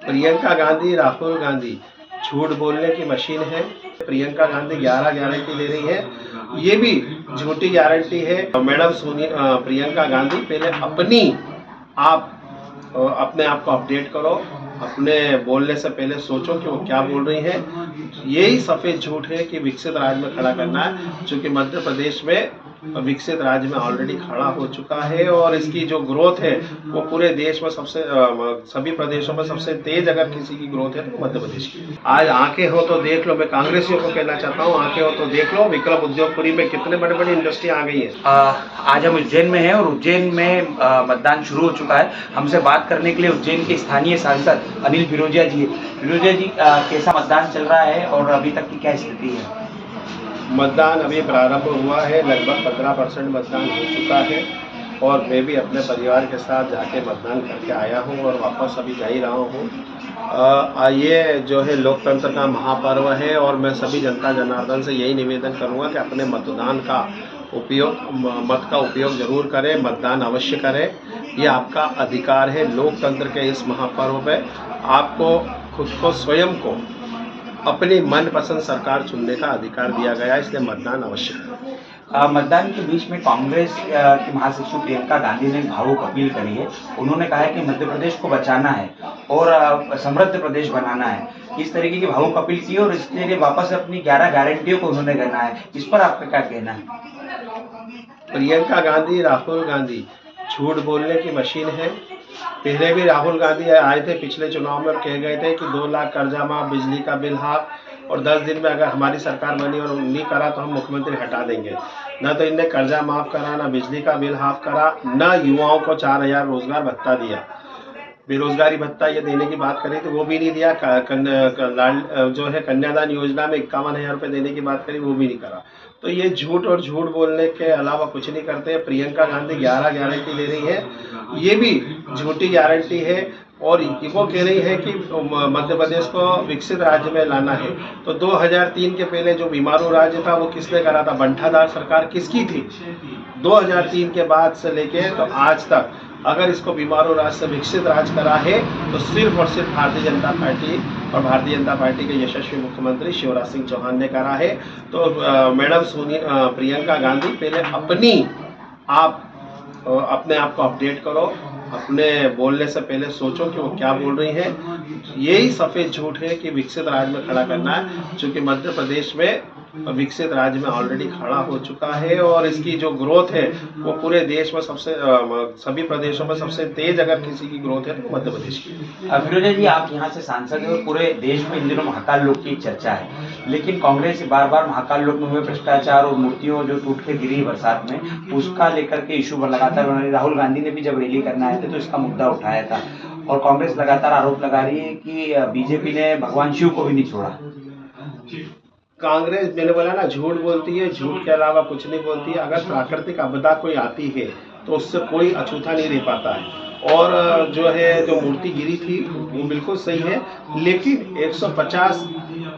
प्रियंका गांधी, राहुल गांधी झूठ बोलने की मशीन है। प्रियंका गांधी 11 गारंटी दे रही है, ये भी झूठी गारंटी है। मैडम प्रियंका गांधी पहले अपने आप को अपडेट करो, अपने बोलने से पहले सोचो कि वो क्या बोल रही हैं। यही सफेद झूठ है कि विकसित राज्य में खड़ा करना है, क्योंकि मध्य प्रदेश में विकसित राज्य में ऑलरेडी खड़ा हो चुका है और इसकी जो ग्रोथ है वो पूरे देश में सभी प्रदेशों में सबसे तेज अगर किसी की ग्रोथ है तो मध्य प्रदेश की। आज आंखें हो तो देख लो, मैं कांग्रेसियों को कहना चाहता हूँ, आंखें हो तो देख लो, विक्रम उद्योगपुरी में कितने बड़े बड़ी इंडस्ट्री आ गई है। आज हम उज्जैन में हैं और उज्जैन में मतदान शुरू हो चुका है। हमसे बात करने के लिए उज्जैन के स्थानीय सांसद अनिल फिरोजिया जी है। फिरोजिया जी, कैसा मतदान चल रहा है और अभी तक की क्या स्थिति है? मतदान अभी प्रारंभ हुआ है, लगभग 15% मतदान हो चुका है और मैं भी अपने परिवार के साथ जाके मतदान करके आया हूँ और वापस अभी जा ही रहा हूँ। ये जो है लोकतंत्र का महापर्व है और मैं सभी जनता जनार्दन से यही निवेदन करूँगा कि अपने मत का उपयोग जरूर करें, मतदान अवश्य करें। ये आपका अधिकार है। लोकतंत्र के इस महापर्व पे आपको खुद को स्वयं को अपनी मनपसंद सरकार चुनने का अधिकार दिया गया, इसलिए मतदान अवश्य करें। मतदान के बीच में कांग्रेस की महासचिव प्रियंका गांधी ने भावुक अपील करी है। उन्होंने कहा है कि मध्य प्रदेश को बचाना है और समृद्ध प्रदेश बनाना है। इस तरीके की भावुक अपील की और इसके लिए वापस अपनी 11 गारंटियों को उन्होंने करना है। इस पर आपका क्या कहना है? प्रियंका गांधी, राहुल गांधी झूठ बोलने की मशीन है। पहले भी राहुल गांधी आए थे पिछले चुनाव में और कह गए थे कि 2 लाख कर्जा माफ, बिजली का बिल हाफ और 10 दिन में अगर हमारी सरकार बनी और नहीं करा तो हम मुख्यमंत्री हटा देंगे। न तो इनने कर्जा माफ करा, न बिजली का बिल हाफ करा, न युवाओं को 4,000 रोजगार भत्ता दिया। बेरोजगारी भत्ता ये देने की बात करी तो वो भी नहीं दिया। जो है कन्यादान योजना में 51,000 रुपये देने की बात करी, वो भी नहीं करा। तो ये झूठ बोलने के अलावा कुछ नहीं करते। प्रियंका गांधी 11 गारंटी दे रही है, ये भी झूठी गारंटी है और वो कह रही है कि मध्य प्रदेश को विकसित राज्य में लाना है। तो 2003 के पहले जो बीमारू राज्य था वो किसने करा था? बंठादार सरकार किसकी थी? 2003 के बाद से लेके तो आज तक अगर इसको बीमारू राज्य से विकसित राज्य करा है तो सिर्फ और सिर्फ भारतीय जनता पार्टी और भारतीय जनता पार्टी के यशस्वी मुख्यमंत्री शिवराज सिंह चौहान ने करा है। तो मैडम प्रियंका गांधी पहले अपने आप को अपडेट करो, अपने बोलने से पहले सोचो कि वो क्या बोल रही हैं। यही सफेद झूठ है कि विकसित राज्य में खड़ा करना है, क्योंकि मध्य प्रदेश में विकसित राज्य में ऑलरेडी खड़ा हो चुका है और इसकी जो ग्रोथ है वो पूरे देश में सभी प्रदेशों में सबसे तेज अगर किसी की ग्रोथ है तो मध्य प्रदेश की। फिरोजा जी, आप यहाँ से सांसद हैं और पूरे देश में इन दिनों महाकाल लोक की चर्चा है, लेकिन कांग्रेस बार बार महाकाल लोक में हुए भ्रष्टाचार और मूर्तियों जो टूट के गिरी बरसात में, उसका लेकर के इशू लगातार बना रही। राहुल गांधी ने भी जब रैली करने आए थे तो इसका मुद्दा उठाया था और कांग्रेस लगातार आरोप लगा रही है कि बीजेपी ने भगवान शिव को भी नहीं छोड़ा। कांग्रेस, मैंने बोला ना, झूठ बोलती है, झूठ के अलावा कुछ नहीं बोलती है। अगर प्राकृतिक आपदा कोई आती है तो उससे कोई अछूता नहीं रह पाता है। और जो मूर्ति गिरी थी वो बिल्कुल सही है, लेकिन 150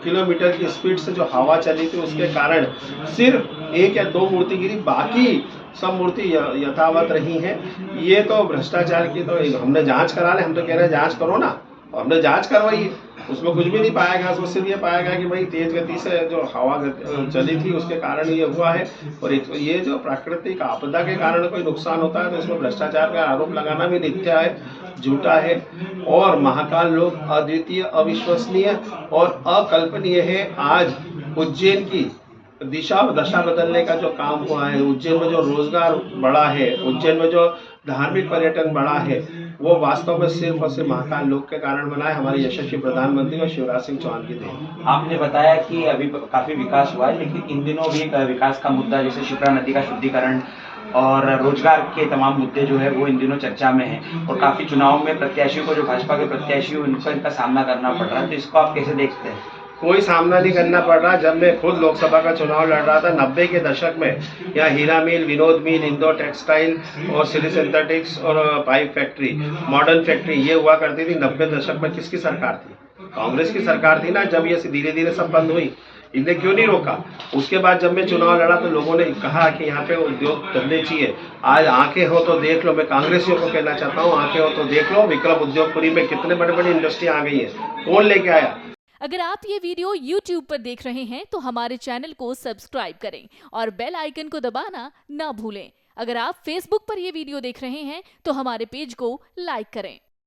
किलोमीटर की स्पीड से जो हवा चली थी उसके कारण सिर्फ 1 या 2 मूर्ति गिरी, बाकी सब मूर्ति यथावत रही हैं। ये तो भ्रष्टाचार की तो हमने जांच करा ले, हम तो कह रहे हैं जांच करो ना। हमने जांच करवाई, उसमें कुछ भी नहीं पाया गया। उसमें सिर्फ ये पाया गया कि भाई तेज गति से जो हवा चली थी उसके कारण ये हुआ है। और ये जो प्राकृतिक आपदा के कारण कोई नुकसान होता है तो इसमें भ्रष्टाचार का आरोप लगाना भी मिथ्या है, झूठा है। और महाकाल लोक अद्वितीय, अविश्वसनीय और अकल्पनीय है। आज उज्जैन की दिशा और दशा बदलने का जो काम हुआ है, उज्जैन में जो रोजगार बढ़ा है, उज्जैन में जो धार्मिक पर्यटन बढ़ा है, वो वास्तव में सिर्फ और सिर्फ महाकाल लोक के कारण बना है, हमारे यशस्वी प्रधानमंत्री और शिवराज सिंह चौहान की देन। आपने बताया कि अभी काफी विकास हुआ है, लेकिन इन दिनों भी विकास का मुद्दा जैसे शिप्रा नदी का शुद्धिकरण और रोजगार के तमाम मुद्दे जो है वो इन दिनों चर्चा में है और काफी चुनाव में प्रत्याशियों को, जो भाजपा के प्रत्याशी उनको इनका सामना करना पड़ रहा है, तो इसको आप कैसे देखते हैं? कोई सामना नहीं करना पड़ रहा। जब मैं खुद लोकसभा का चुनाव लड़ रहा था 90 के दशक में, यहाँ हीरा मिल, विनोद मिल, इंदौर टेक्सटाइल और सिली सिंथेटिक्स और पाइप फैक्ट्री, मॉडर्न फैक्ट्री ये हुआ करती थी। 90 दशक में किसकी सरकार थी? कांग्रेस की सरकार थी ना जब ये धीरे धीरे सब बंद हुई, इन्हें क्यों नहीं रोका? उसके बाद जब मैं चुनाव लड़ा तो लोगों ने कहा कि यहाँ पे उद्योग धंधे चाहिए। आज आंखें हो तो देख लो, मैं कांग्रेसियों को कहना चाहता हूँ, आंखें हो तो देख लो, विक्रम उद्योगपुरी में कितने बड़े बड़ी इंडस्ट्री आ गई है, कौन लेके आया? अगर आप ये वीडियो YouTube पर देख रहे हैं तो हमारे चैनल को सब्सक्राइब करें और बेल आइकन को दबाना ना भूलें। अगर आप Facebook पर ये वीडियो देख रहे हैं तो हमारे पेज को लाइक करें।